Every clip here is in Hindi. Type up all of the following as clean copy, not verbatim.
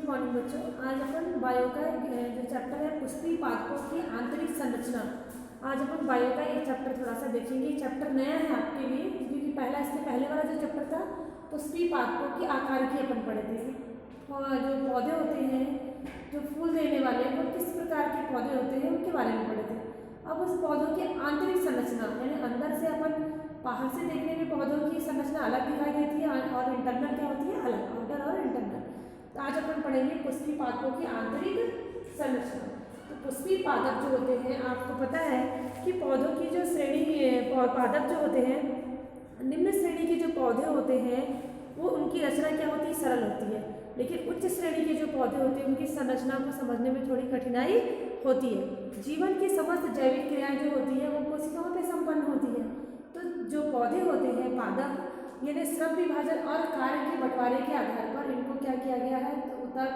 मॉर्निंग बच्चों। आज अपन बायो का जो चैप्टर है पुष्पी पादपों की आंतरिक संरचना, आज अपन बायो का ये चैप्टर थोड़ा सा देखेंगे। चैप्टर नया है आपके लिए क्योंकि इससे पहले वाला जो चैप्टर था पुष्पी पादपों की आकार की अपन पढ़े थे। और जो पौधे होते हैं जो फूल देने वाले वो किस प्रकार के पौधे होते हैं उनके बारे में पढ़े थे। अब उस पौधों की आंतरिक संरचना यानी अंदर से अपन बाहर से देखने में पौधों की संरचना अलग दिखाई देती है और इंटरनल क्या होती है अलग, आउटर और इंटरनल। तो आज अपन पढ़ेंगे पुष्पी पादपों की आंतरिक संरचना। तो पुष्पी पादप जो होते हैं आपको पता है कि पौधों की जो श्रेणी पादप जो होते हैं निम्न श्रेणी के जो पौधे होते हैं वो उनकी रचना क्या होती है सरल होती है, लेकिन उच्च श्रेणी के जो पौधे होते हैं उनकी संरचना को समझने में थोड़ी कठिनाई होती है। जीवन की समस्त जैविक क्रियाएं जो होती है वो कोशिकाओं पे संपन्न होती है। तो जो पौधे होते हैं पादप यानी श्रम विभाजन और कार्य के बंटवारे के आधार पर इनको क्या किया गया है, तो ऊतक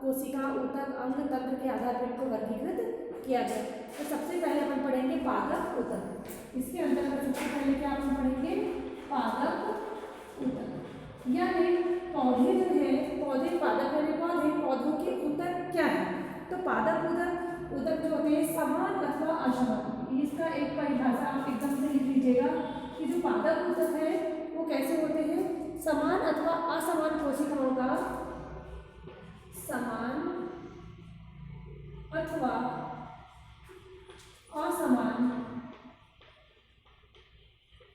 कोशिका ऊतक अंग तंत्र के आधार पर इनको वर्गीकृत किया गया। तो सबसे पहले अपन पढ़ेंगे पादप ऊतक। इसके अंतर्गत सबसे पहले क्या अपन पढ़ेंगे पादप ऊतक यानी पौधे जो है पौधे पादप यानी पौधों के ऊतक क्या है। तो पादप ऊतक जो होते हैं समान अथवा असमान, इसका एक परिभाषा आप एकदम से लिख लीजिएगा कि जो पादप ऊतक है वो कैसे होते हैं, समान अथवा असमान कोशिकाओं का समान अथवा असमान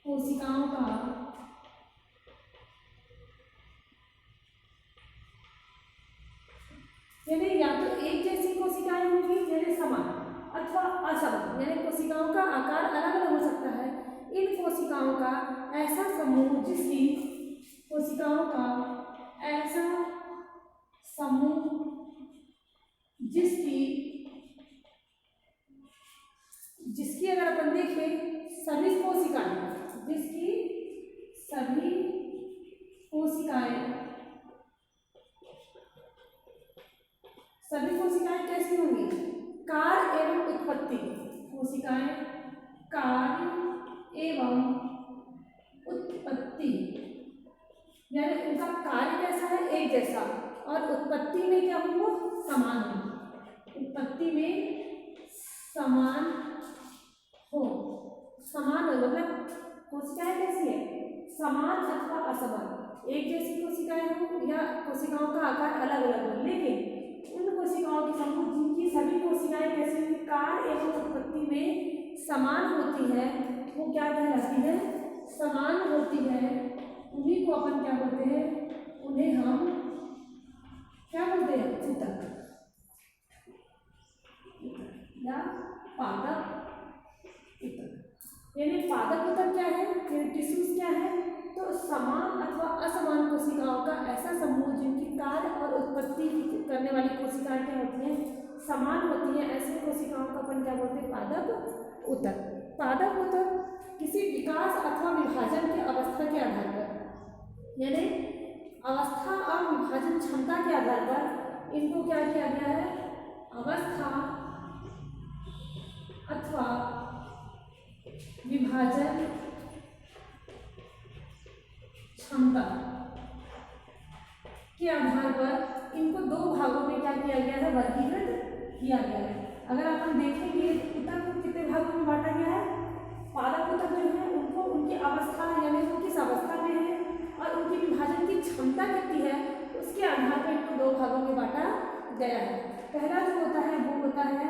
कोशिकाओं का यानी या तो एक जैसी कोशिकाएं होंगी यानी समान अथवा असमान यानी कोशिकाओं का आकार अलग अलग हो सकता है। इन कोशिकाओं का ऐसा समूह जिसकी कोशिकाओं का ऐसा समूह जिसकी अगर अपन देखें सभी कोशिकाएं सभी कोशिकाएं कैसी होंगी, कार्य एवं उत्पत्ति कोशिकाएं कार्य एवं उत्पत्ति यानी उनका कार्य कैसा है एक जैसा और उत्पत्ति में क्या होंगे समान हो, उत्पत्ति में समान हो मतलब कोशिकाएं कैसी है समान अथवा असमान, एक जैसी कोशिकाएं हो या कोशिकाओं का आकार अलग अलग हो, लेकिन उन कोशिकाओं के समूह जिनकी सभी कोशिकाएं कैसे कार्य एवं उत्पत्ति में समान होती है वो क्या कहलाती है समान होती है। उन्हीं को अपन क्या बोलते हैं, उन्हें हम क्या बोलते हैं ऊतक या पादप ऊतक। यानी पादप ऊतक क्या है, टिश्यूज क्या है, तो समान अथवा असमान कोशिकाओं का ऐसा समूह जिनकी कार्य और उत्पत्ति करने वाली कोशिकाएं क्या होती हैं समान होती हैं, ऐसे कोशिकाओं का अपन क्या बोलते हैं पादप ऊतक। पादप ऊतक किसी विकास अथवा विभाजन की अवस्था के आधार पर यानी अवस्था और विभाजन क्षमता के आधार पर इनको क्या किया गया है अवस्था अथवा विभाजन क्षमता के आधार पर इनको दो भागों में क्या किया गया है वर्गीकृत किया गया है। अगर अपन देखेंगे ऊतक को कितने भागों में बांटा गया है, पादप ऊतक जो है उनको उनकी अवस्था यानी वो किस अवस्था में है और उनकी विभाजन की क्षमता कितनी है उसके आधार पर इनको दो भागों में बांटा गया है। पहला जो होता है वो होता है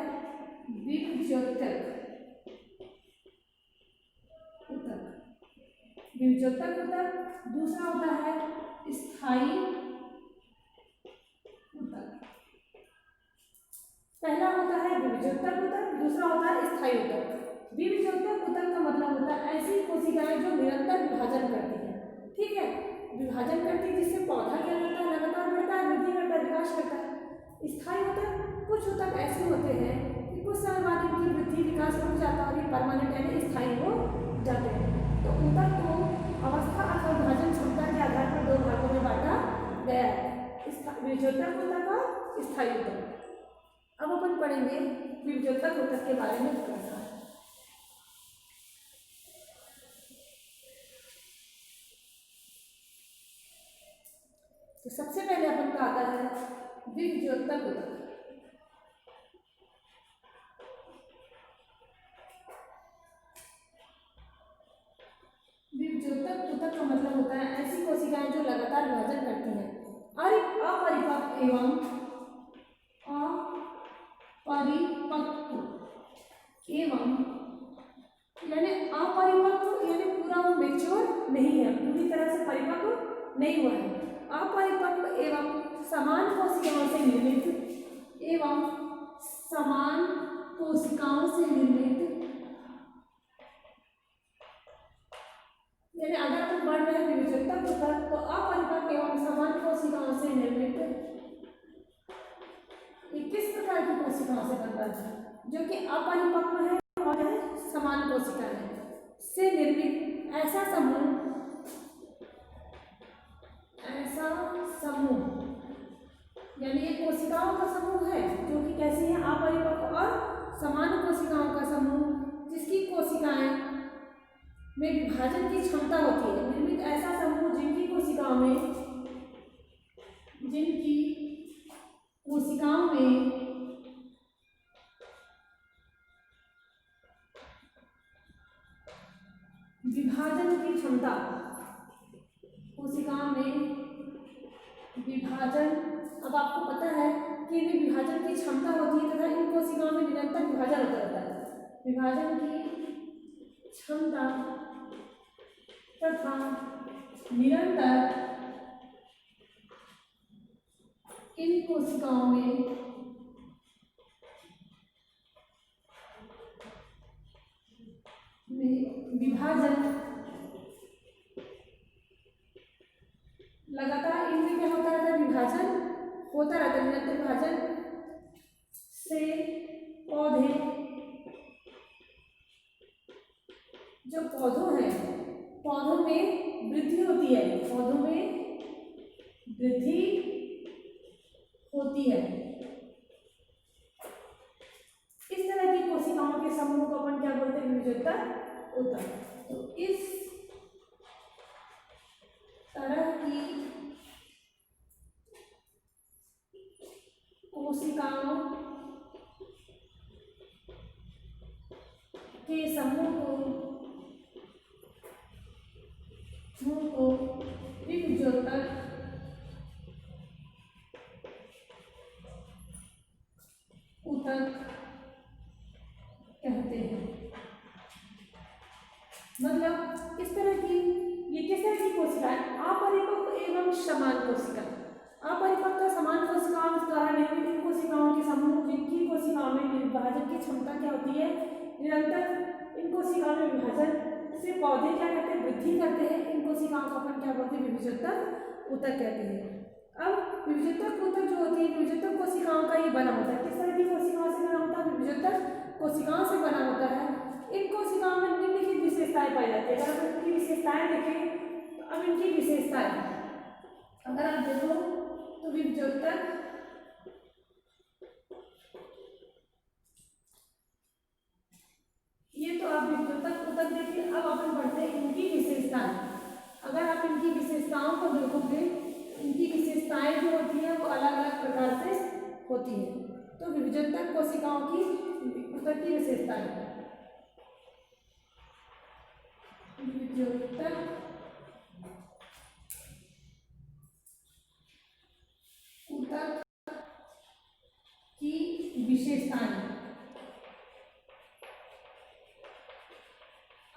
बीजोत्तक ऊतक, दूसरा होता है स्थायी ऊतक। पहला होता है बीजोत्तक ऊतक, दूसरा होता है स्थायी ऊतक। बीजोत्तक ऊतक का मतलब होता है ऐसी कोशिकाएं जो निरंतर विभाजन करती है, ठीक है, विभाजन करती है जिससे पौधा क्या करता है लगातार बढ़ता है, वृद्धि करता है, विकास करता है। स्थायी ऊतक कुछ ऊतक ऐसे होते हैं कि कुछ समय बाद इनकी वृद्धि विकास रुक जाता है और ये परमानेंट यानी स्थायी हो जाते हैं। तो ऊतक को अवस्था अथवा विभाजन क्षमता के आधार पर दो भागों में बांटा गया है, बीजोत्तक ऊतक और स्थायी ऊतक। अब अपन पढ़ेंगे बीजोत्तक ऊतक के बारे में थोड़ा सा। तो सबसे पहले अपन का आता है विभज्योतक ऊतक। विभज्योतक ऊतक का मतलब होता है ऐसी कोशिकाएं जो लगातार विभाजन करती हैं और अपरिपक्व एवं यानी अपरिपक्व यानी पूरा वो मेच्योर नहीं है, पूरी तरह से परिपक्व नहीं हुआ है। अपरिपक्व एवं समान कोशिकाओं से निर्मित यानी अगर अपन पढ़ रहे हैं विभज्योतक ऊतक तो अपरिपक्व एवं समान कोशिकाओं से निर्मित किस प्रकार की कोशिकाओं से बनता है, जो कि अपरिपक्व है और समान कोशिका है से निर्मित ऐसा समूह यानी एक कोशिकाओं का समूह है जो कि कैसी है, अपरिपक्व और समान कोशिकाओं का समूह जिसकी कोशिकाएं में विभाजन की क्षमता होती है। निर्मित ऐसा समूह जिनकी कोशिकाओं में विभाजन की क्षमता, कोशिकाओं में विभाजन, अब आपको पता है कि इनमें विभाजन की क्षमता होती है तथा इन कोशिकाओं में निरंतर विभाजन होता रहता है। विभाजन की क्षमता तथा निरंतर इन कोशिकाओं में विभाजन लगातार इनमें क्या होता रहता है, विभाजन होता रहता है। निरंतर विभाजन से पौधे, जो पौधों हैं, पौधों में वृद्धि होती है, पौधों में वृद्धि होती है। इस तरह की कोशिकाओं के समूह को अपन क्या बोलते हैं, विभज्योतक ऊतक। तो इस तरह की कोशिकाओं के समूह को विभज्योतक ऊतक कहते हैं। मतलब इस तरह की ये किस तरह की कोशिकाएं, अपरिपक्व एवं समान कोशिका, अपरिपक्व समान कोशिकाओं द्वारा निर्मित इन कोशिकाओं के समूह जिनकी कोशिकाओं में विभाजन की क्षमता क्या होती है, निरंतर इन कोशिकाओं में विभाजन से पौधे क्या करते हैं, वृद्धि करते हैं। इन कोशिकाओं को अपन क्या बोलते हैं, विभज्योतक ऊतक कहते हैं। अब विभज्योतक ऊतक जो होती है, विभज्योतक कोशिकाओं का ये बना होता है। किस तरह की कोशिकाओं से बना होता है, विभज्योतक कोशिकाओं से बना होता है। इन कोशिकाओं में निम्नलिखित विशेषताएं पाई जाती है। अगर आप इनकी विशेषताएं देखें तो अब इनकी विशेषताएं अगर आप देखो तो विभज्योतक ये तो आप विभज्योतक ऊतक देखिए। अब अपन पढ़ते हैं इनकी विशेषताएं। अगर आप इनकी विशेषताओं को देखोगे, इनकी विशेषताएं जो होती है वो अलग अलग प्रकार से होती है। तो विभज्योतक कोशिकाओं की ऊतक की विशेषताएं, विभज्योतक ऊतक की विशेषताएं,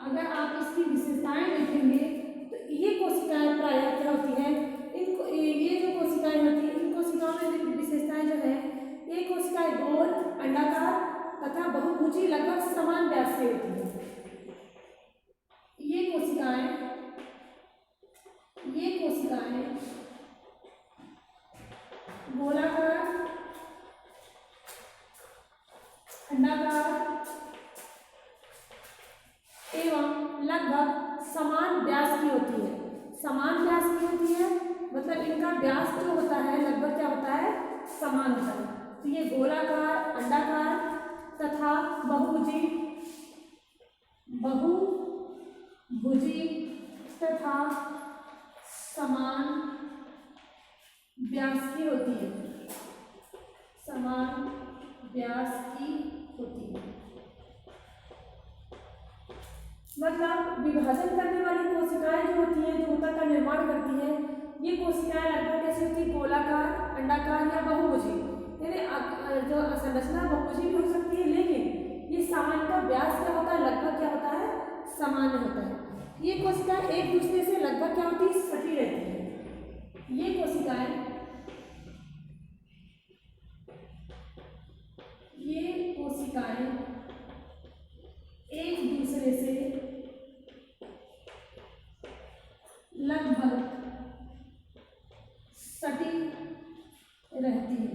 अगर आप इसकी विशेषताएं देखेंगे तो ये कोशिकाएं प्रायः क्या होती है, इनको ये जो कोशिकाएं होती है, इन कोशिकाओं में विशेषताएं जो है, ये कोशिकाएं गोल, अंडाकार तथा बहुभुजी लगभग समान व्यास की होती है। ये कोशिकाएं गोलाकार, अंडाकार एवं लगभग समान व्यास की होती है। समान व्यास की होती है मतलब इनका व्यास जो होता है लगभग क्या होता है, समान होता है। तो ये गोलाकार, अंडाकार तथा बहुभुजी तथा समान व्यास की होती है। समान व्यास की होती है। मतलब विभाजन करने वाली कोशिकाएं जो होती हैं, जो ऊतक का निर्माण करती हैं, ये कोशिकाएं लगभग कैसी होती है, गोलाकार, अंडाकार या बहुभुजी। यानी जो संरचना बहुभुजी भी हो सकती है, लेकिन ये सामान्य का व्यास क्या होता है, लगभग क्या होता है, सामान्य होता है। ये कोशिकाएं एक दूसरे से लगभग क्या होती है, सटी रहती है। ये कोशिकाएं एक दूसरे से लगभग सटी रहती है।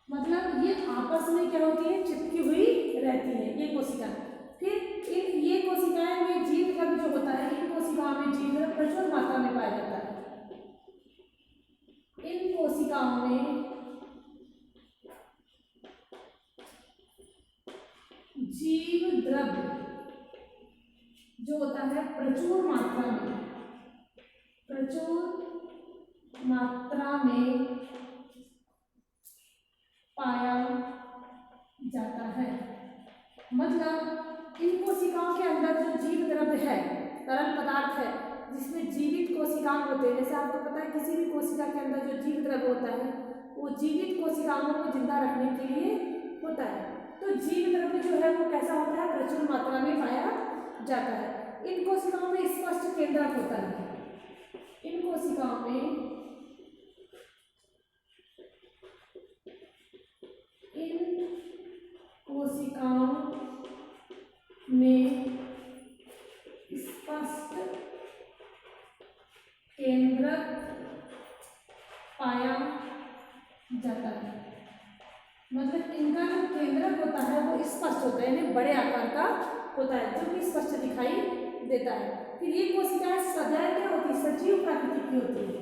मतलब ये आपस में क्या होती है, चिपकी हुई रहती है ये कोशिकाएं। फिर ये कोशिकाएं में जीव द्रव्य जो होता है, इन कोशिकाओं में जीव द्रव्य प्रचुर मात्रा में पाया जाता है। इन कोशिकाओं में जीव द्रव्य जो होता है प्रचुर मात्रा में पाया जाता है। मतलब इन कोशिकाओं के अंदर जो जीव द्रव्य है, तरल पदार्थ है, जिसमें जीवित कोशिकाएं होते हैं। जैसे आपको पता है किसी भी कोशिका के अंदर जो जीव द्रव्य होता है वो जीवित कोशिकाओं को जिंदा रखने के लिए होता है। तो जीव द्रव्य जो है वो कैसा होता है, प्रचुर मात्रा में पाया जाता है। इन कोशिकाओं में स्पष्ट केंद्रक होता है। इन कोशिकाओं में स्पष्ट केंद्रक पाया जाता है। मतलब इनका जो केंद्रक होता है वो स्पष्ट होता है, यानी बड़े आकार का होता है, जो कि स्पष्ट दिखाई देता है। फिर ये कोशिकाएं सदैव क्या होती है, सजीव प्रकृति की होती है।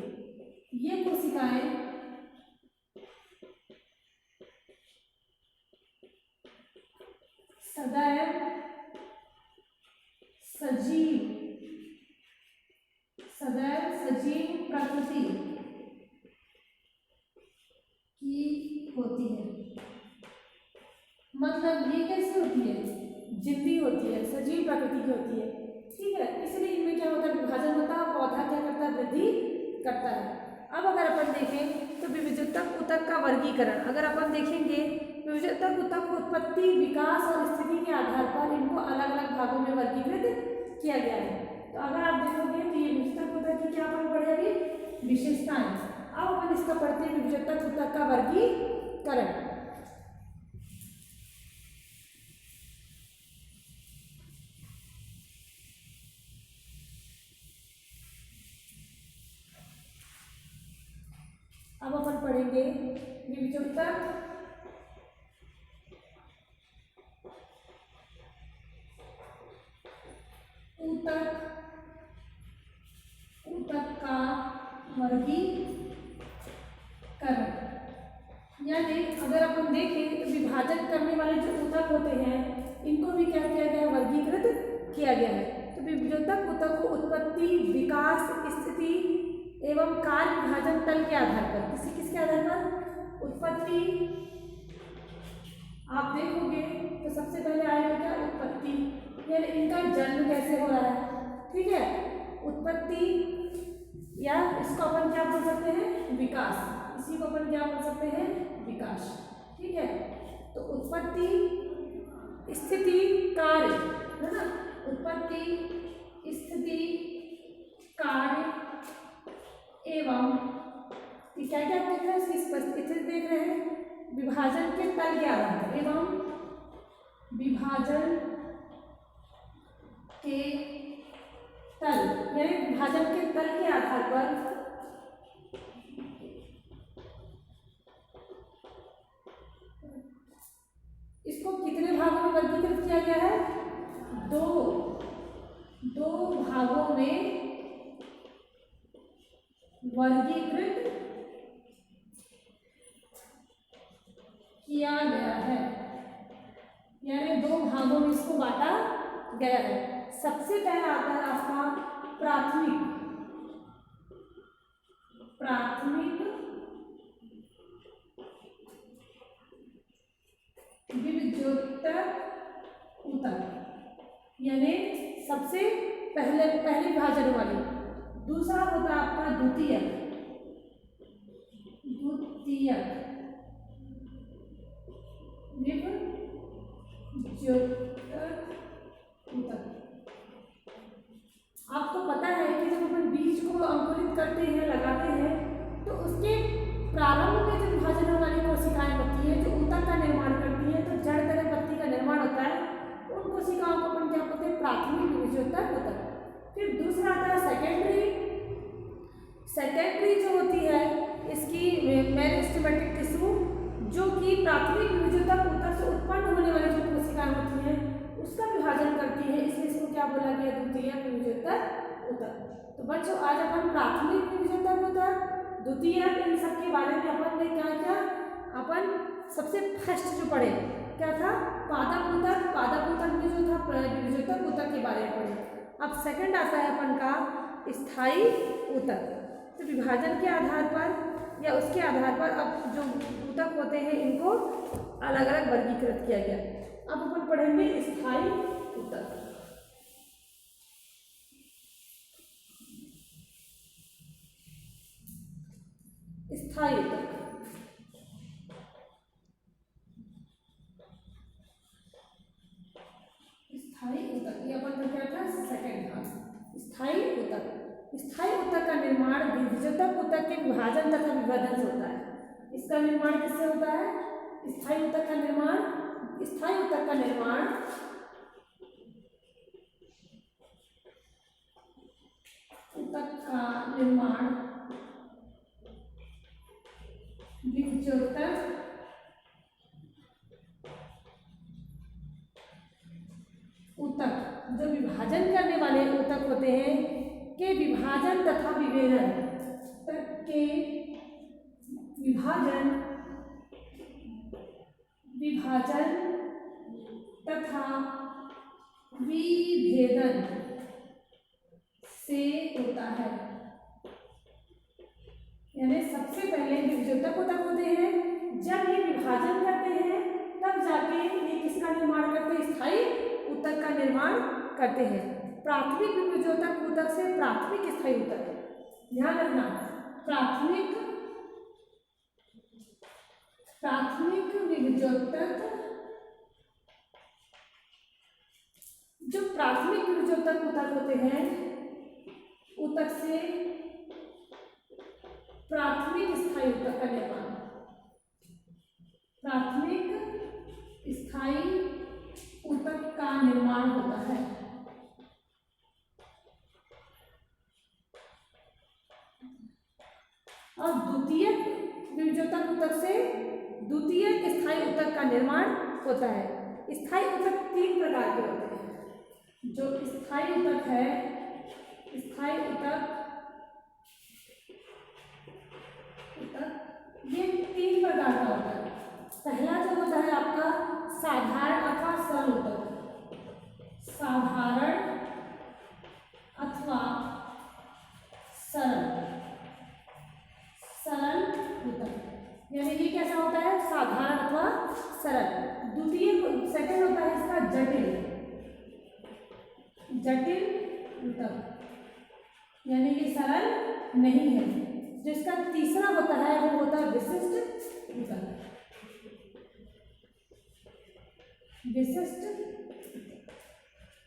ये कोशिकाएं सदैव सजीव प्रकृति की होती है। मतलब ये कैसे होती है, जिंदी होती है, सजीव प्रकृति की होती है। ठीक है, इसलिए इनमें क्या होता है, विभाजन होता है, पौधा क्या करता है, वृद्धि करता है। अब अगर अपन देखें तो विविधतक ऊतक का वर्गीकरण, अगर अपन देखेंगे विविधतक ऊतक उत्पत्ति, विकास और स्थिति के आधार पर इनको अलग अलग भागों में वर्गीकृत किया गया है। तो अगर आप देखोगे तो ये विविधतक ऊतक की क्या अपन पढ़े अभी, विशेषताएं। अब अपन इसका पढ़ते हैं विविधतक ऊतक का वर्गीकरण। अब अपन पढ़ेंगे विविधतक ऊतक का वर्गीकरण। यानी अगर अपन देखें तो विभाजन करने वाले जो ऊतक होते हैं इनको भी क्या किया गया है, वर्गीकृत किया गया है। तो विविधतक ऊतक को उत्पत्ति, विकास, स्थिति एवं कार्य विभाजन तल के आधार पर, किसके आधार पर, उत्पत्ति। आप देखोगे तो सबसे पहले आएगा क्या, उत्पत्ति, यानी इनका जन्म कैसे हो रहा है। ठीक है, उत्पत्ति, या इसको अपन क्या बोल सकते हैं, विकास। इसी को अपन क्या बोल सकते हैं, विकास। ठीक है, तो उत्पत्ति, स्थिति, कार्य, है ना। उत्पत्ति, स्थिति, कार्य एवं क्या क्या देख रहे हैं, इसकी स्थिति देख रहे हैं, विभाजन के तल के आधार पर, एवं विभाजन के तल, यानी विभाजन के तल के आधार पर इसको कितने भागों में वर्गीकृत किया गया है, दो भागों में वर्गीकृत किया गया है। यानी दो भागों में इसको बांटा गया है। सबसे पहला आता है आपका प्राथमिक विभज्योतर ऊतक यानी सबसे पहले विभाजन वाली। दूसरा होता है आपका द्वितीयक विभज्योतर ऊतक। आपको पता है कि जब अपन बीज को अंकुरित करते हैं, लगाते हैं, तो उसके प्रारंभ में जो विभाजन वाली कोशिकाएं होती है जो ऊतक का निर्माण करती है, तो जड़ तरह पत्ती का निर्माण होता है, उन कोशिकाओं को अपन क्या बोलते हैं? प्राथमिक विभज्योतर ऊतक। फिर दूसरा आता है सेकेंडरी जो होती है इसकी मेरिस्टेमेटिक टिश्यू, जो कि प्राथमिक विभज्योतर ऊतक से उत्पन्न होने वाली जो कोशिकाएं होती हैं उसका विभाजन करती है, इसलिए इसको क्या बोला गया? द्वितीयक विभज्योतर ऊतक। तो बच्चों आज अपन प्राथमिक विभज्योतर ऊतक, द्वितीयक, इन सब के बारे में अपन ने क्या किया? अपन सबसे फर्स्ट जो पढ़े क्या था? पादप ऊतक में जो था विभज्योतर ऊतक के बारे में पढ़े। अब सेकंड आता है अपन का स्थायी ऊतक। तो विभाजन के आधार पर या उसके आधार पर अब जो ऊतक होते हैं इनको अलग अलग वर्गीकृत किया गया। अब अपन पढ़ेंगे स्थायी ऊतक। स्थायी ऊतक ये अपन का क्या था? सेकंड था स्थायी ऊतक। स्थायी ऊतक का निर्माण विभज्योतर ऊतक के विभाजन तथा विभेदन से होता है। इसका निर्माण किससे होता है? स्थायी ऊतक का निर्माण विभज्योतर ऊतक जो विभाजन करने वाले ऊतक होते हैं के विभाजन तथा विभेदन तथा विभेदन से होता है। यानी सबसे पहले विभज्योतर ऊतक होते हैं, जब ये विभाजन करते हैं तब जाके ये किसका निर्माण करते हैं? स्थायी ऊतक का निर्माण करते हैं। प्राथमिक विभज्योतर ऊतक से प्राथमिक स्थायी ऊतक, ध्यान रखना, प्राथमिक विभज्योतर, जो प्राथमिक विभज्योतर ऊतक होते हैं ऊतक से प्राथमिक स्थायी ऊतक का निर्माण, प्राथमिक स्थायी ऊतक का निर्माण होता है। और द्वितीयक विभज्योतर ऊतक से द्वितीयक स्थायी ऊतक का निर्माण होता है। स्थायी ऊतक 3 प्रकार के होते हैं। जो स्थायी ऊतक है, ये 3 प्रकार का होता है। पहला जो होता है आपका साधारण अथवा सरल ऊतक, साधारण अथवा सरल ऊतक, यानी ये कैसा होता है? साधारण अथवा सरल। द्वितीय सेकंड होता है इसका जटिल ऊतक, यानी ये सरल नहीं है। जिसका तीसरा होता है वो होता है विशिष्ट ऊतक।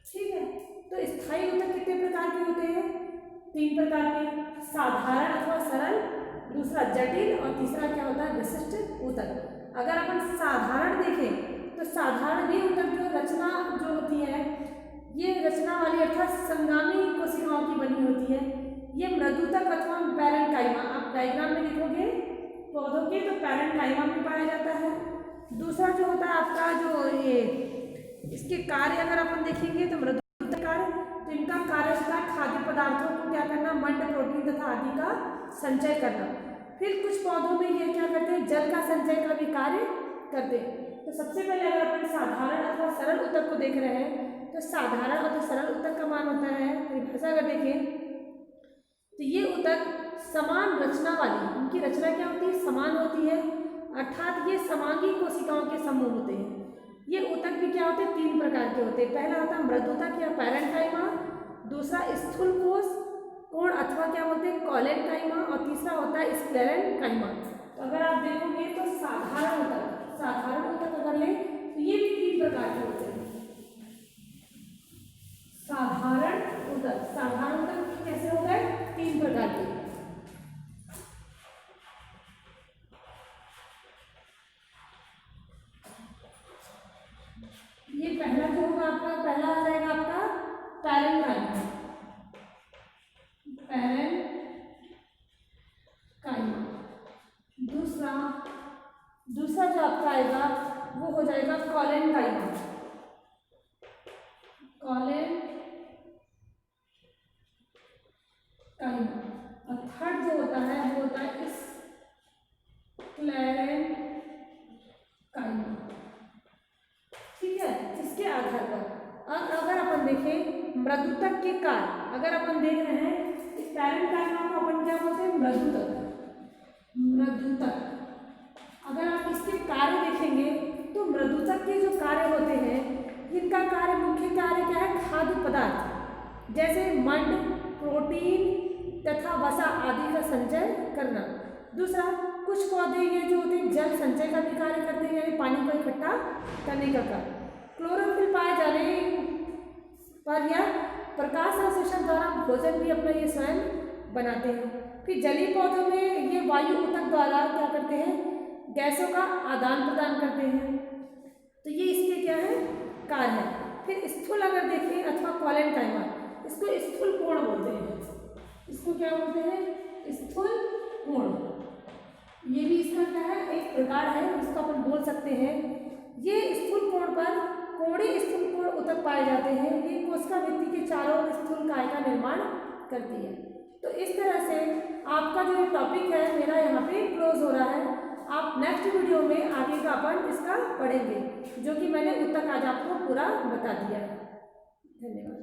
ठीक है, तो स्थायी ऊतक कितने प्रकार के होते हैं? 3 प्रकार के, साधारण अथवा सरल, दूसरा जटिल और तीसरा क्या होता है? विशिष्ट ऊतक। अगर अपन साधारण देखें तो साधारण ये ऊतक जो रचना जो होती है, ये रचना वाली अर्थात संगामी कोशिकाओं की बनी होती है। ये मृदुतक अथवा पैरेंकाइमा, आप डायग्राम में देखोगे पौधों के तो पैरेंकाइमा में पाया जाता है। दूसरा जो होता है आपका जो ये इसके कार्य अगर अपन देखेंगे तो मृदुतक कार्य, तो इनका कार्य होता है खाद्य पदार्थों को क्या करना? मंड, प्रोटीन तथा आदि का संचय करना। फिर कुछ पौधों में ये क्या करते हैं? जल का संचय का भी कार्य करते हैं। तो सबसे पहले अगर अपन साधारण अथवा सरल ऊतक को देख रहे हैं तो साधारण और सरल ऊतक का मान होता है, परिभाषा अगर देखें तो ये ऊतक समान रचना वाली, इनकी रचना क्या होती है? समान होती है, अर्थात ये समांगी कोशिकाओं के समूह होते हैं। ये ऊतक भी क्या होते हैं, 3 प्रकार के होते हैं। पहला होता है मृदुतक या पैरेन्काइमा, दूसरा स्थूल कोण अथवा क्या बोलते हैं कॉलेनकाइमा, और तीसरा होता है स्क्लेरेनकाइमा। तो अगर आप देखोगे तो साधारण ऊतक अगर लें तो ये भी 3 प्रकार के होते हैं। साधारण ऊतक कैसे होता है, 3 प्रकार के। ये पहला जो होगा आपका, पहला आ जाएगा आपका पैरेन्काइमा। दूसरा जो आपका आएगा वो हो जाएगा कॉलेनकाइमा। और थर्ड जो होता है वो होता है स्क्लेरेनकाइमा। ठीक है, इसके आधार पर अगर अपन देखें मृदुतक के कार्य, अगर अपन देख रहे हैं इस पैरेन्काइमा को अपन क्या बोलते हैं, मृदुतक। अगर आप इसके कार्य देखेंगे तो मृदुतक के जो कार्य होते हैं, इनका मुख्य कार्य क्या है, खाद्य पदार्थ जैसे मंड, प्रोटीन तथा वसा आदि का संचय करना। दूसरा, कुछ पौधे ये जो होते हैं जल संचय का भी कार्य करते हैं, यानी पानी को इकट्ठा करने का कार्य। क्लोरोफिल पाए जाने पर यह प्रकाश संश्लेषण द्वारा भोजन भी अपना ये स्वयं बनाते हैं। फिर जलीय पौधों में ये वायु ऊतक द्वारा क्या करते हैं, गैसों का आदान प्रदान करते हैं। तो ये इसके क्या है, कार्य है। फिर स्थूल अगर देखें अथवा कॉलेनकाइमा, इसको स्थूल कोण बोलते हैं। इसको क्या बोलते हैं, स्थूल कोण। ये भी इसका क्या है, एक प्रकार है, इसको अपन बोल सकते हैं। ये स्थूल कोण पर कोणीय स्थूल कोण ऊतक पाए जाते हैं। ये कोशिका भित्ति के चारों ओर स्थूल काय का निर्माण करती है। तो इस तरह से आपका जो ये टॉपिक है मेरा यहाँ पे क्लोज हो रहा है। आप नेक्स्ट वीडियो में आगे का अपन इसका पढ़ेंगे, जो कि मैंने ऊतक आज आपको पूरा बता दिया है। धन्यवाद।